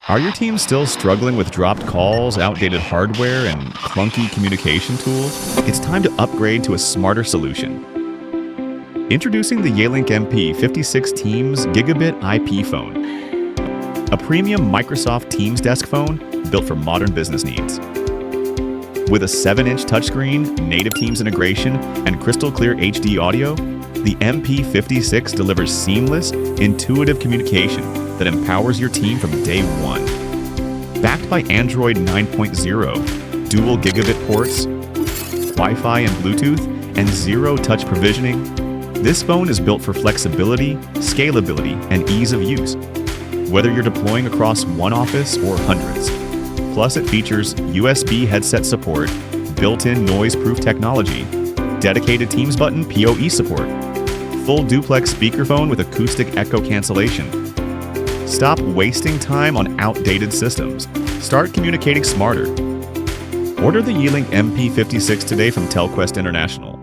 Are your teams still struggling with dropped calls, outdated hardware, and clunky communication tools? It's time to upgrade to a smarter solution. Introducing the Yealink MP56-TEAMS Gigabit IP phone, a premium Microsoft Teams desk phone built for modern business needs. With a 7-inch touchscreen, native Teams integration, and crystal clear HD audio, the MP56 delivers seamless, intuitive communication that empowers your team from day one. Backed by Android 9.0, dual gigabit ports, Wi-Fi and Bluetooth, and zero-touch provisioning, this phone is built for flexibility, scalability, and ease of use, whether you're deploying across one office or hundreds. Plus, it features USB headset support, built-in noise-proof technology, dedicated Teams button PoE support, full duplex speakerphone with acoustic echo cancellation. Stop wasting time on outdated systems. Start communicating smarter. Order the Yealink MP56 today from Telquest International.